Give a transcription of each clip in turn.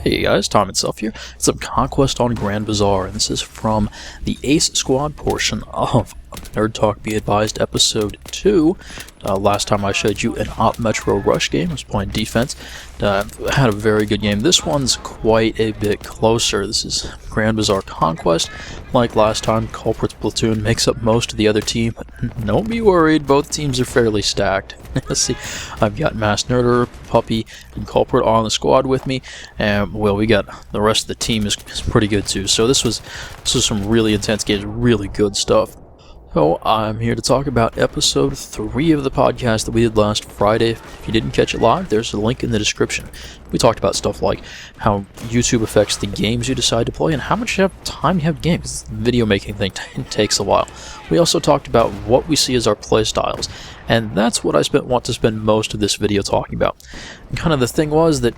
Hey guys, Tom itself here. It's some Conquest on Grand Bazaar, and this is from the Ace Squad portion of Nerd Talk Be Advised Episode 2. Last time I showed you an Op Metro Rush game. I was playing defense. Had a very good game. This one's quite a bit closer. This is Grand Bazaar Conquest. Like last time, Culprit's platoon makes up most of the other team, but don't be worried, both teams are fairly stacked. Let's see, I've got Mass Nerder, Puppy, and Culprit on the squad with me, and well, we got the rest of the team is pretty good too. So this was some really intense games, really good stuff. So I'm here to talk about episode 3 of the podcast that we did last Friday. If you didn't catch it live, there's a link in the description. We talked about stuff like how YouTube affects the games you decide to play and how much time you have games. The video making thing takes a while. We also talked about what we see as our playstyles, and that's what I want to spend most of this video talking about. And kind of the thing was that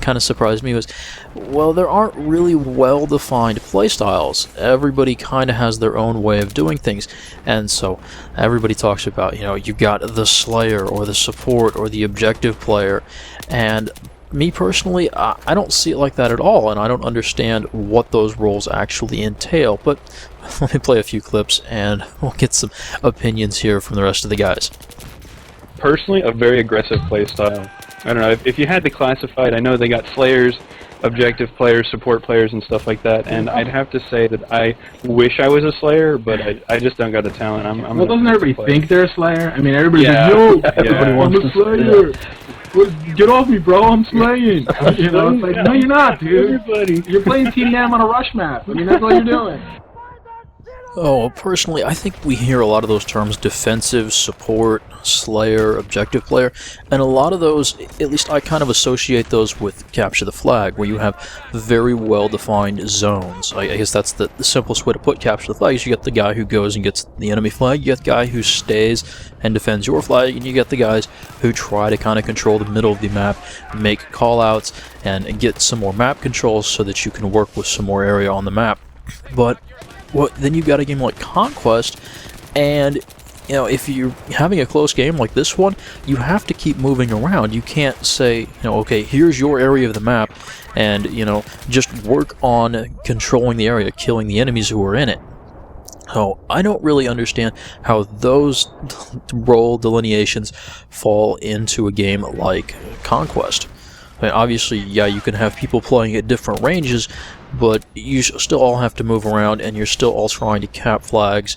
kind of surprised me was, well, there aren't really well-defined playstyles. Everybody kind of has their own way of doing things, and so everybody talks about, you've got the Slayer or the support or the objective player, and me personally, I don't see it like that at all, and I don't understand what those roles actually entail, but let me play a few clips and we'll get some opinions here from the rest of the guys. Personally, a very aggressive playstyle. I don't know, if you had to classify it, I know they got Slayers, objective players, support players, and stuff like that, and I'd have to say that I wish I was a Slayer, but I just don't got the talent. Well, doesn't everybody think they're a Slayer? I mean, everybody's like, yo, everybody wants a Slayer. Get off me, bro, I'm slaying. It's like, no, you're not, dude. You're playing Team Nam on a rush map. I mean, that's all you're doing. Oh, personally, I think we hear a lot of those terms: defensive, support, slayer, objective player, and a lot of those, at least I kind of associate those with capture the flag, where you have very well-defined zones. I guess that's the simplest way to put capture the flag, is you get the guy who goes and gets the enemy flag, you get the guy who stays and defends your flag, and you get the guys who try to kind of control the middle of the map, make call-outs, and get some more map controls so that you can work with some more area on the map. But then you've got a game like Conquest, and if you're having a close game like this one, you have to keep moving around. You can't say, okay, here's your area of the map, and just work on controlling the area, killing the enemies who are in it. So I don't really understand how those role delineations fall into a game like Conquest. I mean, obviously, yeah, you can have people playing at different ranges, but you still all have to move around, and you're still all trying to cap flags,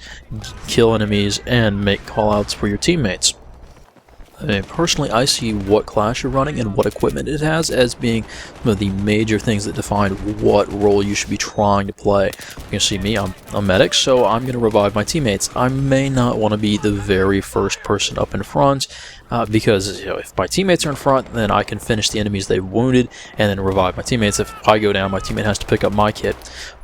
kill enemies, and make callouts for your teammates. I mean, personally, I see what class you're running and what equipment it has as being one of the major things that define what role you should be trying to play. You can see me, I'm a medic, so I'm going to revive my teammates. I may not want to be the very first person up in front, because if my teammates are in front, then I can finish the enemies they've wounded and then revive my teammates. If I go down, my teammate has to pick up my kit.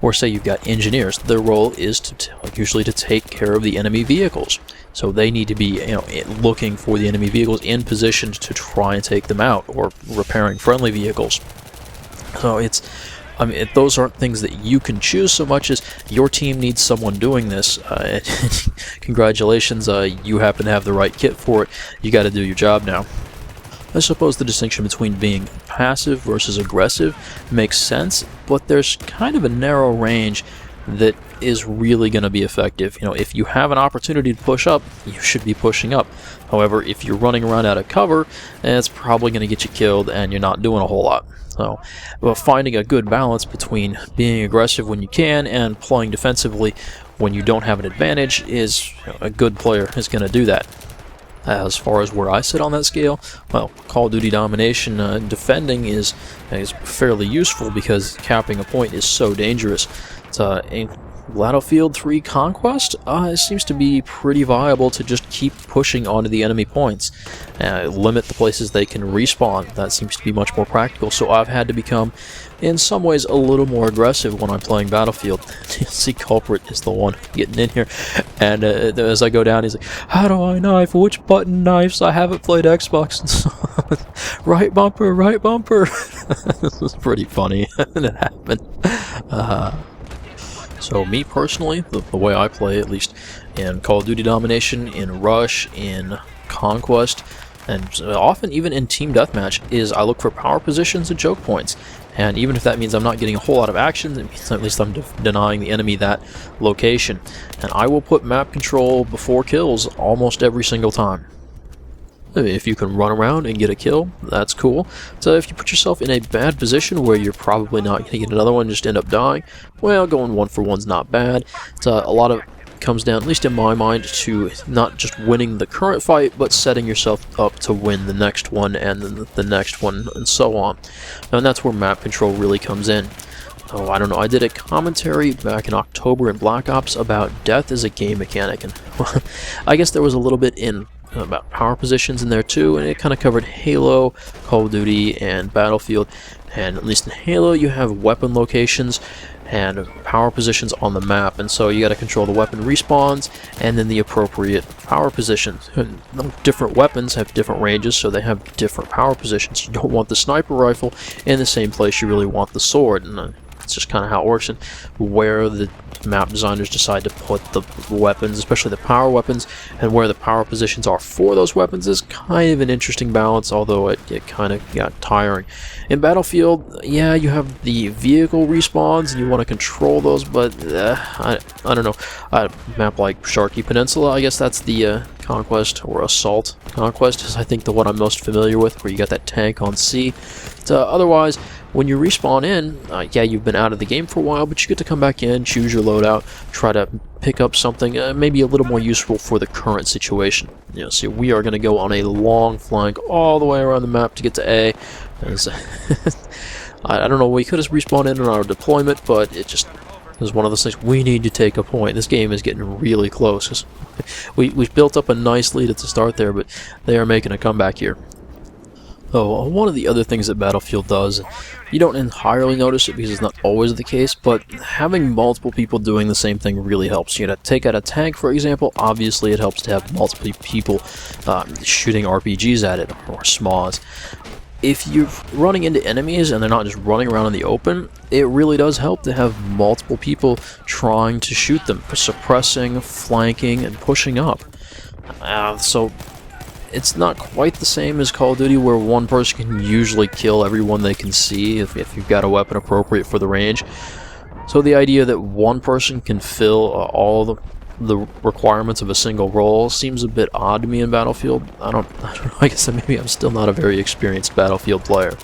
Or say you've got engineers. Their role is usually to take care of the enemy vehicles. So they need to be looking for the enemy vehicles in position to try and take them out, or repairing friendly vehicles. So those aren't things that you can choose so much as your team needs someone doing this. Congratulations, you happen to have the right kit for it. You got to do your job now. I suppose the distinction between being passive versus aggressive makes sense, but there's kind of a narrow range that is really going to be effective. If you have an opportunity to push up, you should be pushing up. However, if you're running around out of cover, it's probably going to get you killed, and you're not doing a whole lot. So, finding a good balance between being aggressive when you can and playing defensively when you don't have an advantage is a good player is going to do that. As far as where I sit on that scale, well, Call of Duty domination defending is fairly useful because capping a point is so dangerous. In Battlefield 3 Conquest, it seems to be pretty viable to just keep pushing onto the enemy points. Limit the places they can respawn. That seems to be much more practical, so I've had to become, in some ways, a little more aggressive when I'm playing Battlefield. You see Culprit is the one getting in here, and as I go down, he's like, how do I knife? Which button knifes? I haven't played Xbox. Right bumper, right bumper. This was pretty funny when it happened. So me personally, the way I play, at least in Call of Duty domination, in Rush, in Conquest, and often even in team deathmatch, is I look for power positions and choke points. And even if that means I'm not getting a whole lot of action, it means at least I'm denying the enemy that location. And I will put map control before kills almost every single time. If you can run around and get a kill, that's cool. So if you put yourself in a bad position where you're probably not going to get another one and just end up dying, well, going 1 for 1's not bad. It's a lot of comes down, at least in my mind, to not just winning the current fight, but setting yourself up to win the next one and then the next one and so on. And that's where map control really comes in. Oh, I don't know, I did a commentary back in October in Black Ops about death as a game mechanic, and I guess there was a little bit in about power positions in there too, and it kind of covered Halo, Call of Duty, and Battlefield. And at least in Halo you have weapon locations and power positions on the map, and so you got to control the weapon respawns and then the appropriate power positions. And different weapons have different ranges, so they have different power positions. You don't want the sniper rifle in the same place you really want the sword, and it's just kind of how it works. And where the map designers decide to put the weapons, especially the power weapons, and where the power positions are for those weapons is kind of an interesting balance, although it kind of got tiring. In Battlefield, yeah, you have the vehicle respawns and you want to control those, but I don't know. A map like Sharkey Peninsula, I guess that's the Conquest or Assault. Conquest is, I think, the one I'm most familiar with, where you got that tank on sea. Otherwise, when you respawn in, yeah, you've been out of the game for a while, but you get to come back in, choose your loadout, try to pick up something maybe a little more useful for the current situation. You know, so we are going to go on a long flank all the way around the map to get to A. I don't know, we could have respawned in on our deployment, but it just is one of those things. We need to take a point. This game is getting really close. We've built up a nice lead at the start there, but they are making a comeback here. Oh, one of the other things that Battlefield does, you don't entirely notice it because it's not always the case, but having multiple people doing the same thing really helps. You know, take out a tank, for example, obviously it helps to have multiple people shooting RPGs at it, or SMAs. If you're running into enemies and they're not just running around in the open, it really does help to have multiple people trying to shoot them, suppressing, flanking, and pushing up. So it's not quite the same as Call of Duty, where one person can usually kill everyone they can see if you've got a weapon appropriate for the range. So the idea that one person can fill all the requirements of a single role seems a bit odd to me in Battlefield. I don't know, I guess maybe I'm still not a very experienced Battlefield player.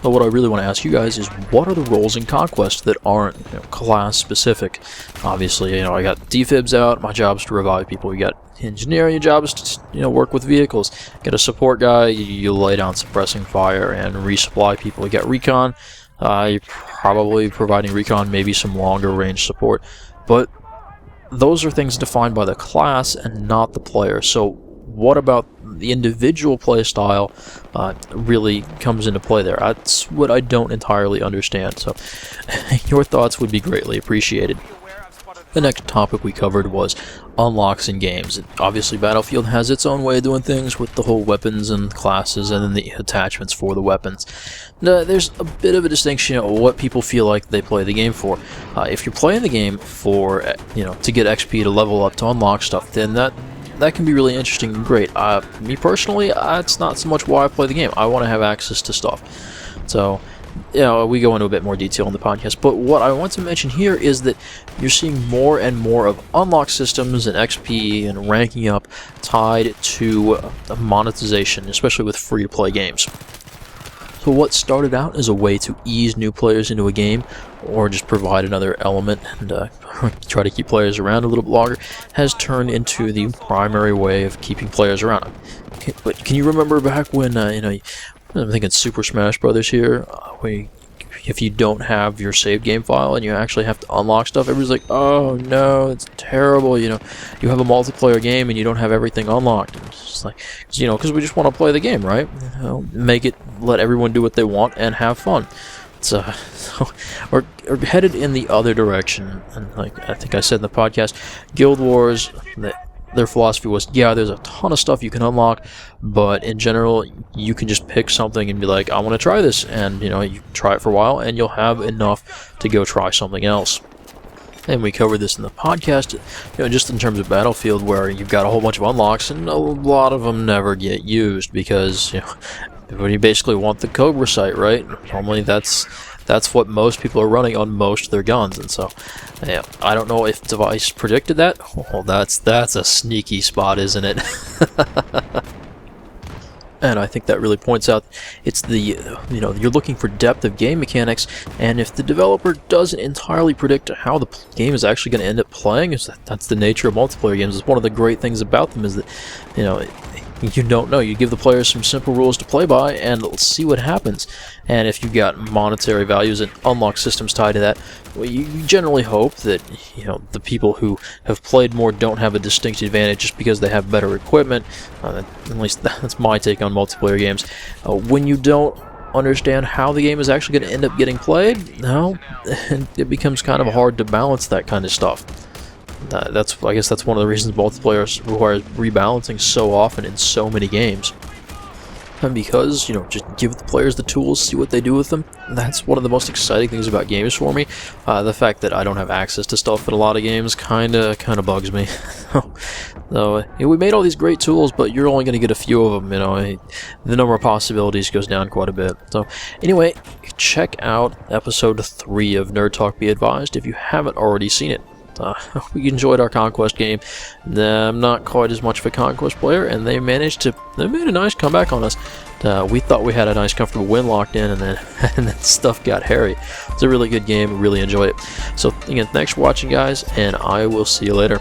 But what I really want to ask you guys is, what are the roles in Conquest that aren't, you know, class specific? Obviously, you know, I got defibs out, my job's to revive people. You got engineering, your job is to, you know, work with vehicles. Get a support guy, you lay down suppressing fire and resupply people. You got recon, you're probably providing recon, maybe some longer range support. But those are things defined by the class and not the player. So what about the individual playstyle really comes into play there? That's what I don't entirely understand. So your thoughts would be greatly appreciated. The next topic we covered was unlocks in games. And obviously Battlefield has its own way of doing things with the whole weapons and classes and then the attachments for the weapons. Now, there's a bit of a distinction of what people feel like they play the game for. If you're playing the game for, you know, to get XP, to level up, to unlock stuff, then that can be really interesting and great. Me personally, it's not so much why I play the game. I want to have access to stuff. So, you know, we go into a bit more detail in the podcast, but what I want to mention here is that you're seeing more and more of unlock systems and XP and ranking up tied to monetization, especially with free-to-play games. So what started out as a way to ease new players into a game, or just provide another element and try to keep players around a little bit longer, has turned into the primary way of keeping players around. But can you remember back when, you know, I'm thinking Super Smash Brothers here, if you don't have your saved game file and you actually have to unlock stuff, everybody's like, oh no, it's terrible, you know, you have a multiplayer game and you don't have everything unlocked. And it's just like, you know, because we just want to play the game, right? You know, let everyone do what they want and have fun. So we're headed in the other direction, and like I think I said in the podcast, Guild Wars, their philosophy was, yeah, there's a ton of stuff you can unlock, but in general, you can just pick something and be like, I want to try this, and you know, you try it for a while, and you'll have enough to go try something else. And we covered this in the podcast, just in terms of Battlefield, where you've got a whole bunch of unlocks, and a lot of them never get used because, you basically want the Cobra sight, right? Normally that's what most people are running on most of their guns, and so, yeah, I don't know if Device predicted that. Well, that's a sneaky spot, isn't it? And I think that really points out it's you're looking for depth of game mechanics, and if the developer doesn't entirely predict how the game is actually going to end up playing, that's the nature of multiplayer games. It's one of the great things about them is that, you don't know. You give the players some simple rules to play by, and see what happens. And if you've got monetary values and unlock systems tied to that, well, you generally hope that the people who have played more don't have a distinct advantage just because they have better equipment. At least that's my take on multiplayer games. When you don't understand how the game is actually going to end up getting played, it becomes kind of hard to balance that kind of stuff. I guess that's one of the reasons multiplayer requires rebalancing so often in so many games. And because, just give the players the tools, see what they do with them. That's one of the most exciting things about games for me. The fact that I don't have access to stuff in a lot of games kind of bugs me. So, we made all these great tools, but you're only going to get a few of them, The number of possibilities goes down quite a bit. So, anyway, check out episode 3 of Nerd Talk Be Advised if you haven't already seen it. We enjoyed our Conquest game. I'm not quite as much of a Conquest player, and they made a nice comeback on us. We thought we had a nice comfortable win locked in, and then stuff got hairy. It's a really good game. Really enjoyed it. So again, thanks for watching, guys, and I will see you later.